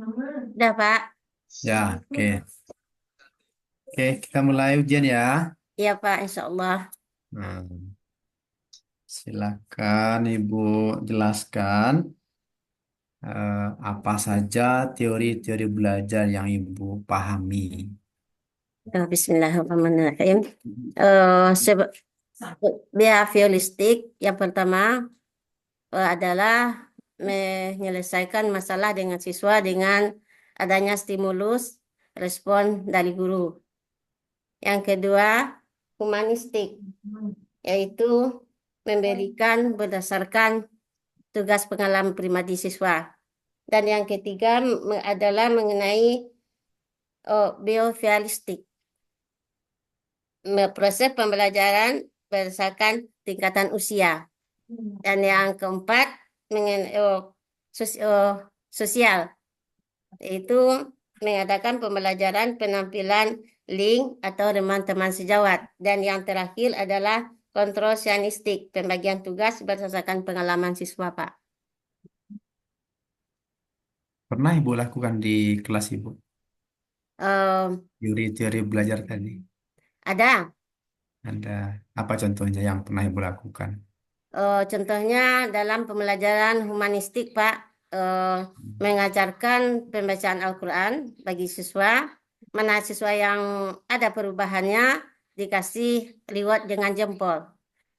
Udah, Pak. Ya, oke. Oke, kita mulai ujian ya. Iya, Pak. Insya Allah. Nah, silakan Ibu jelaskan apa saja teori-teori belajar yang Ibu pahami. Bismillahirrahmanirrahim. Eh, sebe- Behavioristik yang pertama adalah menyelesaikan masalah dengan siswa dengan adanya stimulus respon dari guru. Yang kedua, humanistik, yaitu memberikan berdasarkan tugas pengalaman pribadi siswa. Dan yang ketiga adalah mengenai behavioristik, proses pembelajaran berdasarkan tingkatan usia. Dan yang keempat, mengenai sosial, yaitu mengadakan pembelajaran penampilan link atau teman-teman sejawat. Dan yang terakhir adalah kontrol sianistik, pembagian tugas berdasarkan pengalaman siswa, Pak. Pernah Ibu lakukan di kelas Ibu? Eh, Teori-teori belajar tadi. ada. Ada apa contohnya yang pernah Ibu lakukan? Contohnya dalam pembelajaran humanistik, Pak, mengajarkan pembacaan Al-Quran bagi siswa, mana siswa yang ada perubahannya dikasih reward dengan jempol,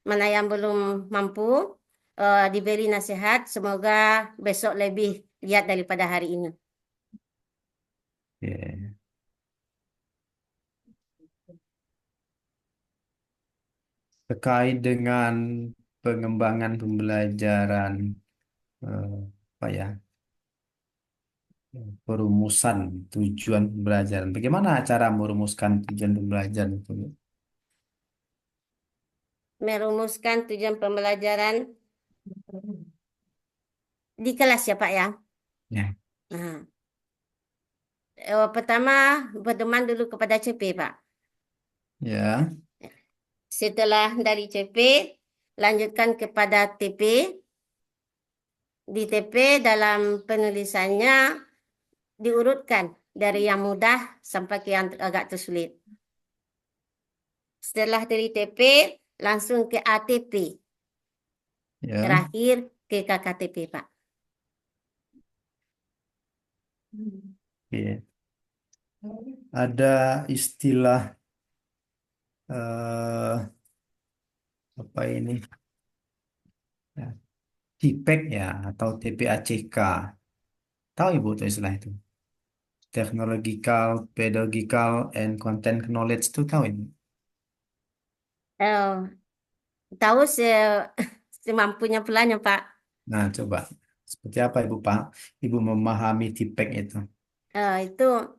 mana yang belum mampu diberi nasihat, semoga besok lebih lihat daripada hari ini. Oke. Terkait dengan pengembangan pembelajaran eh, apa ya? Perumusan tujuan pembelajaran. Bagaimana cara merumuskan tujuan pembelajaran itu? Merumuskan tujuan pembelajaran di kelas ya, Pak ya. Ya, Nah, pertama berteman dulu kepada CP, Pak. ya, Setelah dari CP, lanjutkan kepada TP. Di TP dalam penulisannya diurutkan dari yang mudah sampai ke yang agak tersulit. Setelah dari TP, langsung ke ATP. ya. Terakhir ke KKTP, Pak. Oke. Ada istilah apa ini? Ya, TPEC ya atau TPACK. Tahu Ibu tuh istilah itu? Technological, Pedagogical, and Content Knowledge itu tahu Ibu? Eh, tahu semampunya pulanya, Pak. Nah, coba. Seperti apa Ibu Pak? Ibu memahami TPEC itu? Itu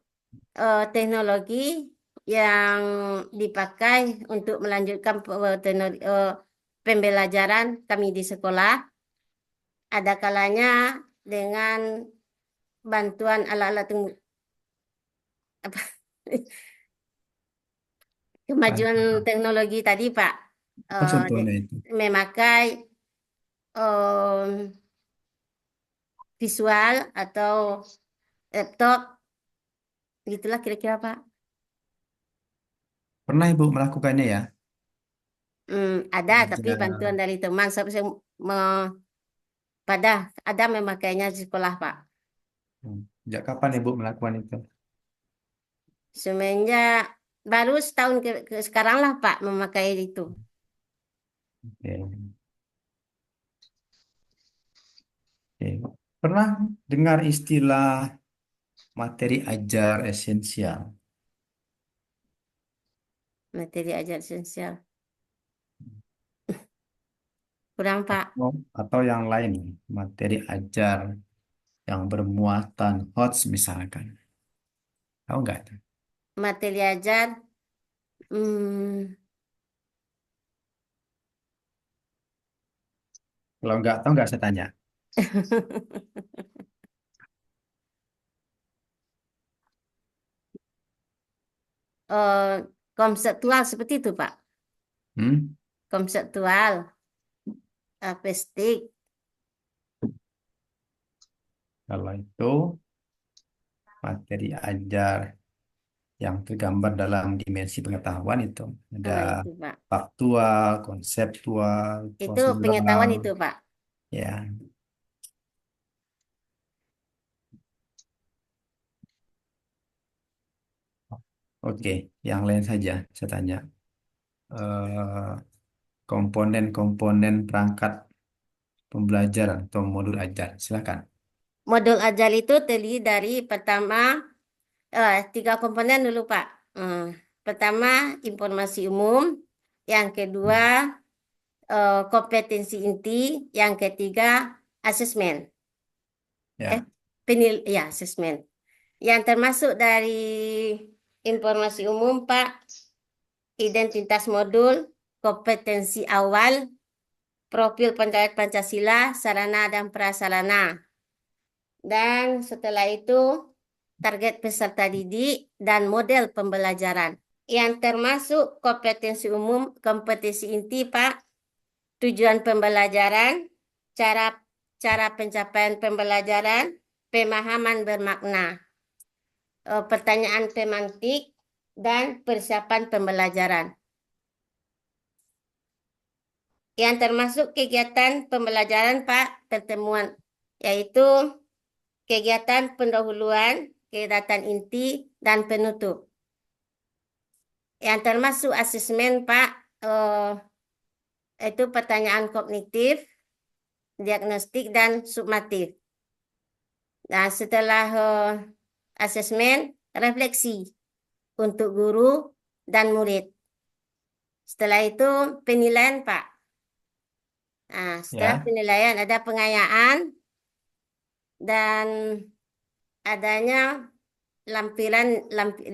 teknologi yang dipakai untuk melanjutkan pembelajaran kami di sekolah. Ada kalanya dengan bantuan alat-alat apa, kemajuan Bantu. teknologi tadi, Pak. Apa contohnya itu? Memakai em, visual atau laptop, gitulah kira-kira, Pak. Pernah Ibu melakukannya ya? Ada, tapi bantuan Belajar. dari teman. Saya pada ada memakainya di sekolah, Pak. Sejak kapan Ibu melakukan itu? Semenjak baru setahun ke sekarang lah, Pak, memakai itu. Oke. Oke. Pernah dengar istilah materi ajar esensial? Materi ajar esensial. Kurang, Pak. Atau yang lain, materi ajar yang bermuatan HOTS misalkan. Tahu nggak itu? Materi ajar, hmm, Kalau nggak tahu nggak saya tanya. eh, konseptual seperti itu, Pak. Hmm? Konseptual, artistik, Kalau itu materi ajar yang tergambar dalam dimensi pengetahuan itu ada Oh, itu, Pak. faktual, konseptual, Itu pengetahuan prosedural, itu, Pak. ya. Oke, yang lain saja saya tanya. Eh, komponen-komponen perangkat pembelajaran atau modul ajar, silakan. Modul ajar itu terdiri dari pertama, tiga komponen dulu, Pak. Hmm. Pertama, informasi umum. Yang kedua, kompetensi inti. Yang ketiga, asesmen. Ya, Ya, asesmen. Yang termasuk dari informasi umum, Pak, identitas modul, kompetensi awal, profil pencarian Pancasila, sarana dan prasarana. Dan setelah itu, target peserta didik dan model pembelajaran. Yang termasuk kompetensi inti, Pak, tujuan pembelajaran, cara cara pencapaian pembelajaran, pemahaman bermakna, pertanyaan semantik, dan persiapan pembelajaran. Yang termasuk kegiatan pembelajaran, Pak, pertemuan, yaitu kegiatan pendahuluan, kegiatan inti, dan penutup. Yang termasuk asesmen, Pak, itu pertanyaan kognitif, diagnostik, dan summatif. Nah, setelah asesmen, refleksi untuk guru dan murid. Setelah itu penilaian, Pak. Nah, setelah ya, penilaian ada pengayaan dan adanya lampiran,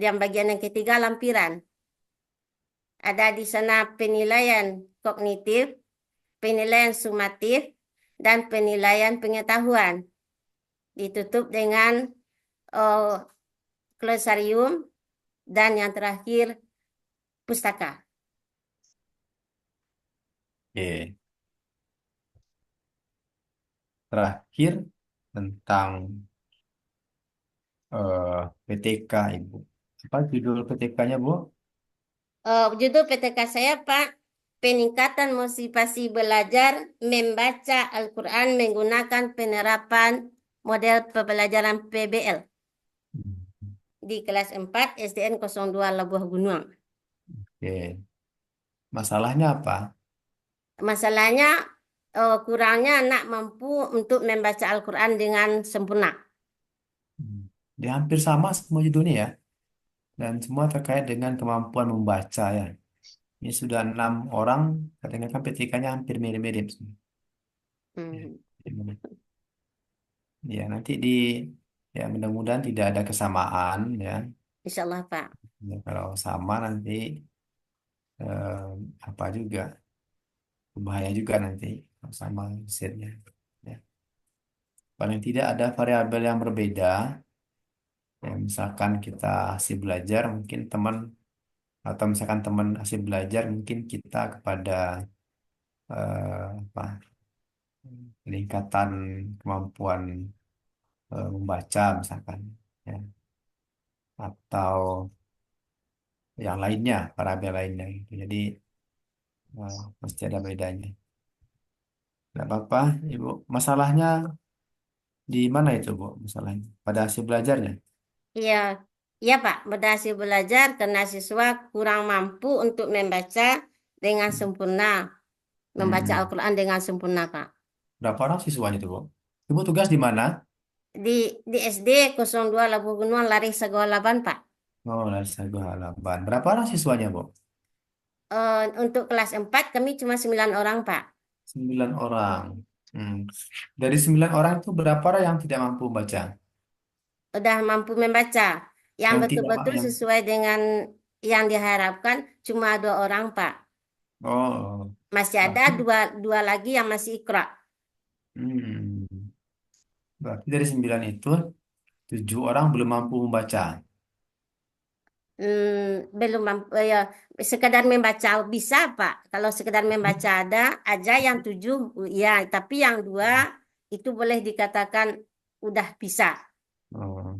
yang bagian yang ketiga lampiran. Ada di sana penilaian kognitif, penilaian sumatif, dan penilaian pengetahuan. Ditutup dengan uh, glosarium dan yang terakhir pustaka. oke. Terakhir tentang PTK, Ibu. Apa judul PTK-nya, Bu? Judul PTK saya, Pak, peningkatan motivasi belajar membaca Al-Quran menggunakan penerapan model pembelajaran PBL di kelas 4 SDN 02 Labuh Gunung. Oke. Masalahnya apa? Masalahnya kurangnya anak mampu untuk membaca Al-Quran dengan sempurna. Hmm. Dia hampir sama semua judulnya ya. Dan semua terkait dengan kemampuan membaca ya. Ini sudah 6 orang, katanya kan PTK-nya hampir mirip-mirip semua. Ya, Hmm, ya, nanti ya mudah-mudahan tidak ada kesamaan ya. Insya Allah, Pak. Ya, kalau sama nanti eh, apa juga, bahaya juga nanti kalau sama hasilnya. Ya. Paling tidak ada variabel yang berbeda. Ya, misalkan kita hasil belajar, mungkin teman atau misalkan teman hasil belajar, mungkin kita kepada apa peningkatan kemampuan membaca misalkan ya atau yang lainnya variabel lainnya gitu. Jadi pasti ada bedanya. Tidak apa-apa, Ibu. Masalahnya di mana itu, Bu? Masalahnya pada hasil belajarnya. Iya, iya, Pak. Berhasil belajar karena siswa kurang mampu untuk membaca dengan sempurna, membaca Hmm. Al-Quran dengan sempurna, Pak. Berapa orang siswanya itu, Bu? Ibu tugas di mana? Di SD 02 Labuh Gunung Lari Segolaban, Pak. Oh, dari Sago Halaban. Berapa orang siswanya, Bu? Untuk kelas 4 kami cuma 9 orang, Pak. 9 orang. Hmm. Dari 9 orang itu berapa orang yang tidak mampu baca? Udah mampu membaca. Yang Yang tidak betul-betul yang sesuai dengan yang diharapkan cuma 2 orang, Pak. oh, Masih ada berarti, dua lagi yang masih ikra. hmm, berarti dari 9 itu 7 orang belum mampu membaca. Belum mampu, ya, sekedar membaca bisa, Pak. Kalau sekedar membaca ada aja yang 7, ya, tapi yang 2 itu boleh dikatakan udah bisa. Oh.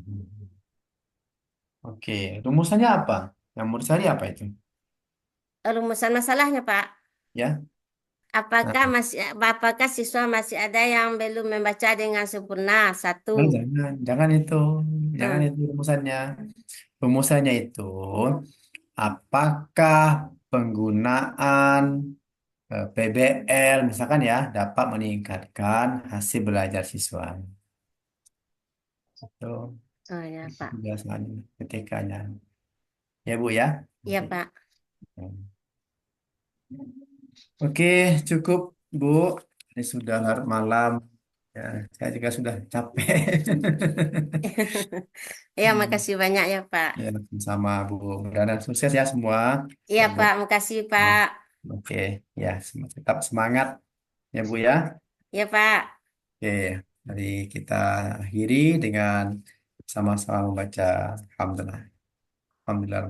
Oke, rumusannya apa? Yang mau dicari apa itu? Rumusan masalahnya, Pak. Ya, nah, Apakah siswa masih ada yang belum membaca dengan sempurna? Satu. jangan itu, jangan Hmm. itu rumusannya. Rumusannya itu, apakah penggunaan PBL misalkan ya dapat meningkatkan hasil belajar siswa. Itu, Oh ya, itu Pak. penjelasan ketikanya. Ya Bu ya. Iya, Oke. Pak. Oke, cukup Bu. Ini sudah larut malam. Ya, saya juga sudah capek. Ya, Hmm. makasih banyak ya, Pak. Ya, sama Bu. Mudah-mudahan sukses ya semua. Iya, Ya, Bu. Pak. Makasih, Ya. Pak. Oke, ya tetap semangat ya Bu ya. Iya, Pak. Oke, mari kita akhiri dengan sama-sama membaca Alhamdulillah. Alhamdulillah.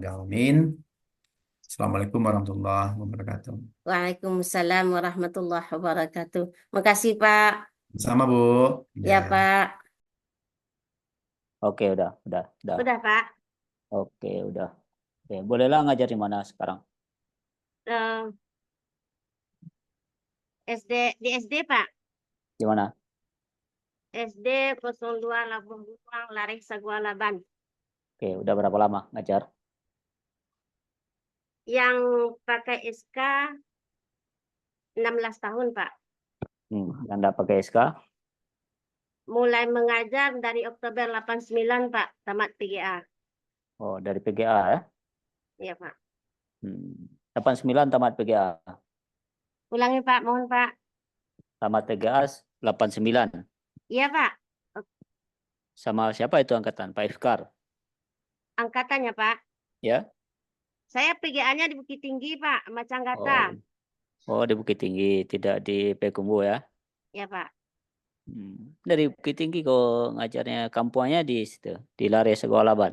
Assalamualaikum warahmatullahi wabarakatuh. Waalaikumsalam warahmatullahi wabarakatuh. Makasih, Pak. Sama Bu. Ya, Ya. Pak. Oke, udah. Udah, Pak. Oke, udah. Oke, bolehlah ngajar di mana sekarang? Eh, di SD, Pak. Di mana? SD 02 Labuh Buang, Larik Sagualaban. Oke, udah berapa lama ngajar? Yang pakai SK 16 tahun, Pak. Yang enggak pakai SK? Mulai mengajar dari Oktober 89, Pak. Tamat PGA. Oh, dari PGA ya? Iya, Pak. 89 tamat PGA. Ulangi, Pak. Mohon, Pak. Tamat PGA 89. Iya, Pak. Sama siapa itu angkatan? Pak Ifkar. Angkatannya, Pak. Ya? Saya PGA-nya di Bukit Tinggi, Pak. Macanggata. Oh, oh di Bukit Tinggi, tidak di Payakumbuh ya? Ya, Pak. Dari Bukit Tinggi kok ngajarnya kampungnya di situ, di Lare Segolaban.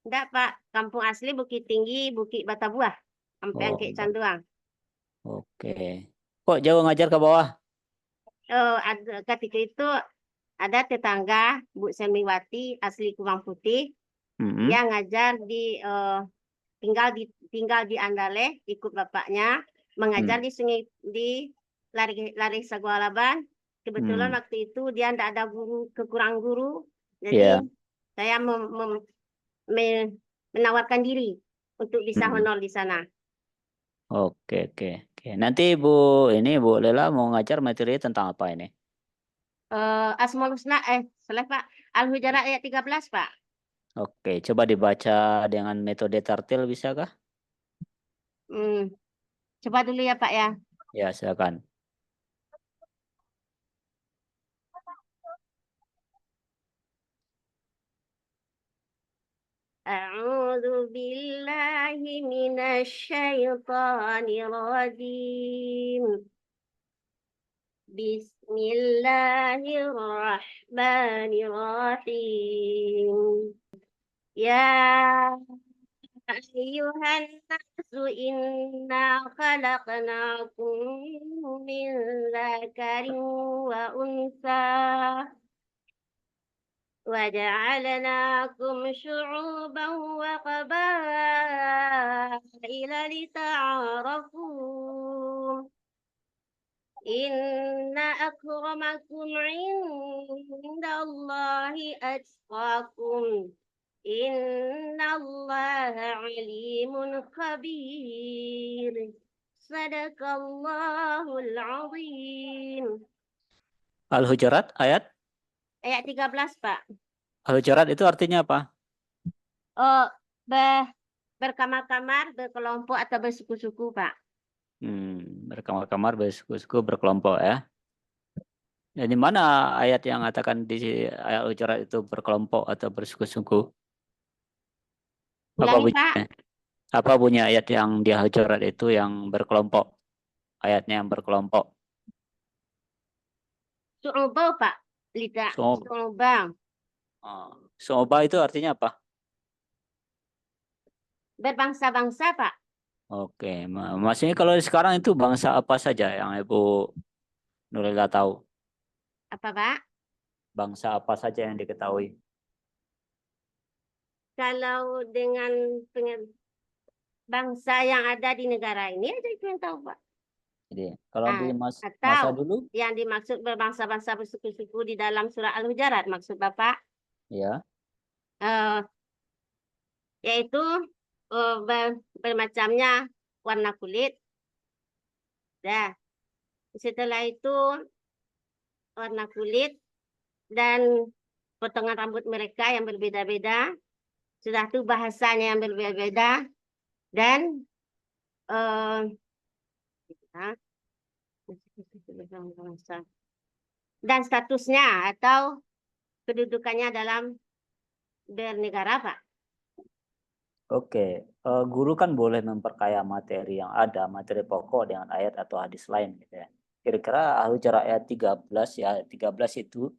Enggak, Pak. Kampung asli Bukit Tinggi, Bukit Batabuah. Sampai Oh, Angkek Canduang. oke. Kok jauh ngajar ke bawah? Ketika itu ada tetangga, Bu Semiwati, asli Kubang Putih. Mm-mm. Dia ngajar tinggal tinggal di Andale, ikut bapaknya mengajar Hmm. di sungai di Lari Sagualaban. Kebetulan Hmm. waktu itu dia tidak ada guru, kekurangan guru, jadi Ya. saya menawarkan diri untuk bisa Hmm. honor di sana. Oke. Nanti Bu Lela mau ngajar materi tentang apa ini? Asmaul Husna, salah Pak, Al-Hujarat ayat 13, Pak. Oke, coba dibaca dengan metode tartil bisakah? Hmm, coba dulu ya Pak ya. Ya, silakan. A'udzu billahi minasyaitonir rajim. Bismillahirrahmanirrahim. Ya ayyuhan nasu inna khalaqnakum min dzakarin wa unsa وجعلناكم شعوبا وقبائل لتعارفوا إن أكرمكم عند الله أتقاكم إن الله عليم خبير صدق الله العظيم. Al-Hujurat ayat? Ayat 13, Pak. Al-Hujurat itu artinya apa? Oh, berkamar-kamar, berkelompok atau bersuku-suku, Pak. Berkamar-kamar, bersuku-suku, berkelompok ya. Jadi mana ayat yang mengatakan di ayat Al-Hujurat itu berkelompok atau bersuku-suku? Apa Ulangi, Pak. bunyinya? Apa bunyi ayat yang di Al-Hujurat itu yang berkelompok? Ayatnya yang berkelompok. Su'ubah, Pak. Lidah. So, Su'ubah. Soba itu artinya apa? Berbangsa-bangsa, Pak. Oke, maksudnya kalau sekarang itu bangsa apa saja yang Ibu Nurila tahu? Apa, Pak? Bangsa apa saja yang diketahui? kalau dengan bangsa yang ada di negara ini aja itu yang tahu, Pak. Jadi kalau di masa Atau dulu, yang dimaksud berbangsa-bangsa bersuku-suku di dalam surah Al-Hujurat maksud Bapak, ya, eh, yaitu bermacamnya warna kulit. Dah. Setelah itu warna kulit dan potongan rambut mereka yang berbeda-beda. Sudah itu bahasanya yang berbeda-beda dan eh, dan statusnya atau kedudukannya dalam bernegara, Pak. oke. Guru kan boleh memperkaya materi yang ada, materi pokok dengan ayat atau hadis lain gitu ya. Kira-kira Al-Hujurat ayat 13 ya, 13 itu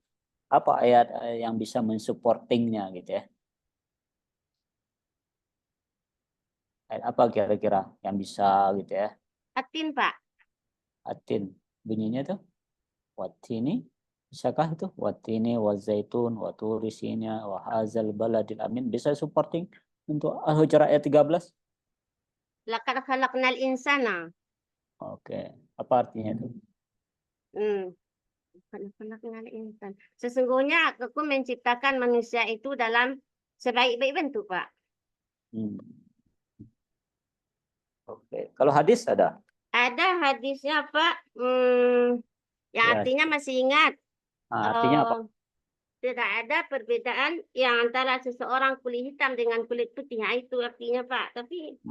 apa ayat yang bisa mensupportingnya gitu ya? Ayat apa kira-kira yang bisa gitu ya? Atin, Pak. Atin bunyinya tuh watini, bisakah itu watini wazaitun waturisinya wahazal baladil amin, bisa supporting untuk Al-Hujurat ayat 13? Laqad khalaqnal insana. Oke, apa artinya itu? Hmm. Khalaqnal insan. Sesungguhnya aku menciptakan manusia itu dalam sebaik-baik bentuk, Pak. Hmm. Oke, kalau hadis ada? Ada hadisnya, Pak. Yang Ya, artinya masih ingat. artinya apa? Eh, Tidak ada perbedaan yang antara seseorang kulit hitam dengan kulit putih. Nah, itu artinya, Pak. Tapi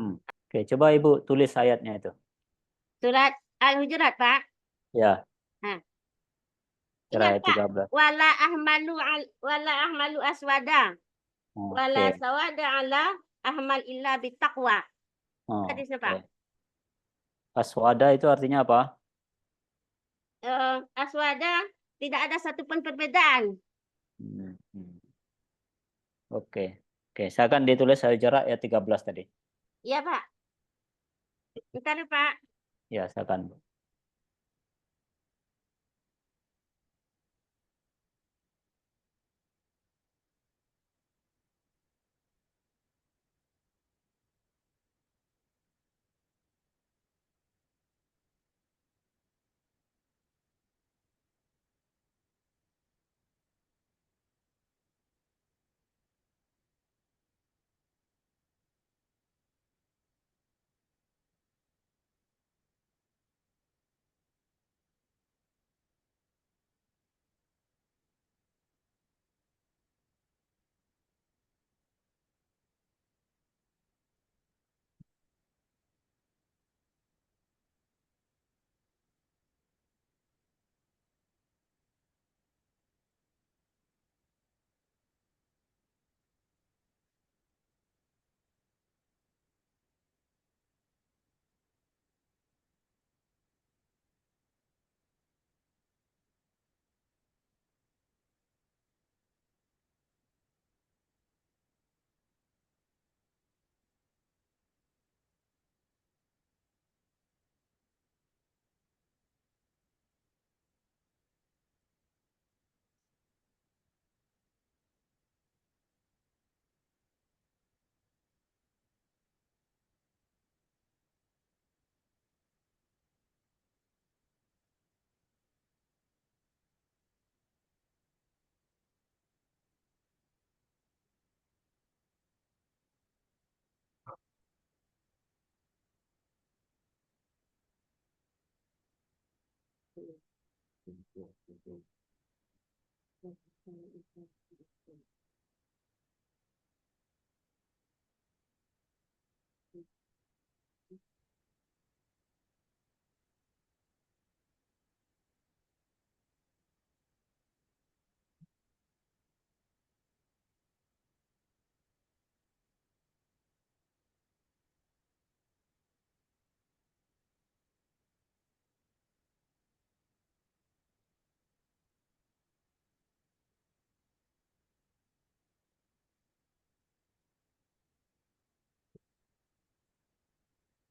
Oke, coba Ibu tulis ayatnya itu. surat Al-Hujurat, Pak. Ya, Nah, ingat, ayat Pak. 13. Wala ahmalu aswada. Wala Oke. sawada ala ahmal illa bitaqwa. Hadisnya, Pak. Oke. Aswada itu artinya apa? Aswada tidak ada satupun perbedaan. Hmm, hmm. Oke. Oke, saya akan ditulis Al-Hujurat ayat 13 tadi. Iya, Pak. Bentar, Pak. Ya, saya akan.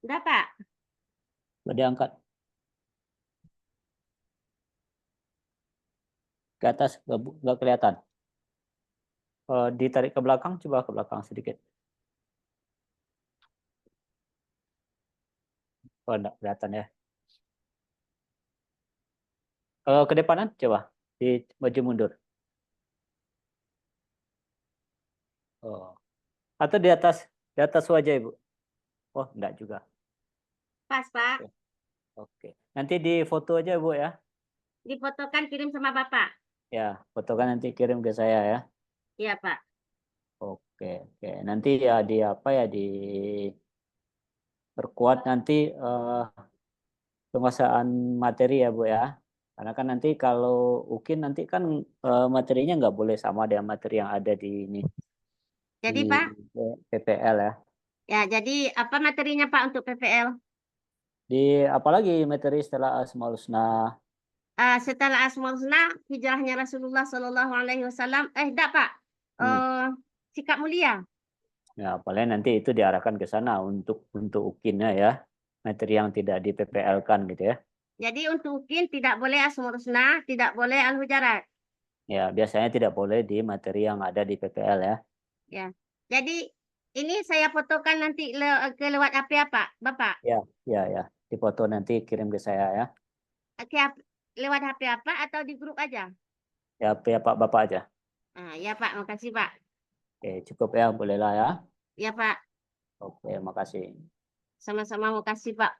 Udah, Pak. Sudah diangkat ke atas, nggak kelihatan. Ditarik ke belakang, coba ke belakang sedikit. Oh, enggak kelihatan ya. Kalau ke depanan, coba di maju mundur. Oh. Atau di atas wajah Ibu. Oh, enggak juga. Pas, Pak. Oke. Oke. Nanti di foto aja Bu ya. Difotokan kirim sama Bapak. Ya, foto kan nanti kirim ke saya ya. Iya, Pak. Oke, oke. Nanti ya di apa ya perkuat nanti penguasaan materi ya Bu ya. Karena kan nanti kalau UKIN nanti kan materinya nggak boleh sama dengan materi yang ada di ini Jadi, di Pak, PPL ya. ya, jadi apa materinya, Pak, untuk PPL? Di apalagi materi setelah Asmaul Husna. Setelah Asmaul Husna, hijrahnya Rasulullah Shallallahu Alaihi Wasallam. Enggak, Pak. Hmm. Sikap mulia. Ya, paling nanti itu diarahkan ke sana untuk UKIN-nya ya. Materi yang tidak di PPL-kan gitu ya. Jadi untuk UKIN tidak boleh Asmaul Husna, tidak boleh Al-Hujarat. Ya, biasanya tidak boleh di materi yang ada di PPL ya. Ya. Jadi ini saya fotokan nanti lewat HP apa, Bapak? Ya, ya, ya. Dipoto nanti kirim ke saya ya. Oke, lewat HP apa atau di grup aja? Ya, ya Pak Bapak aja. Ya, Pak, makasih, Pak. Oke, cukup ya, bolehlah ya. Ya, Pak. Oke, makasih. Sama-sama makasih, Pak.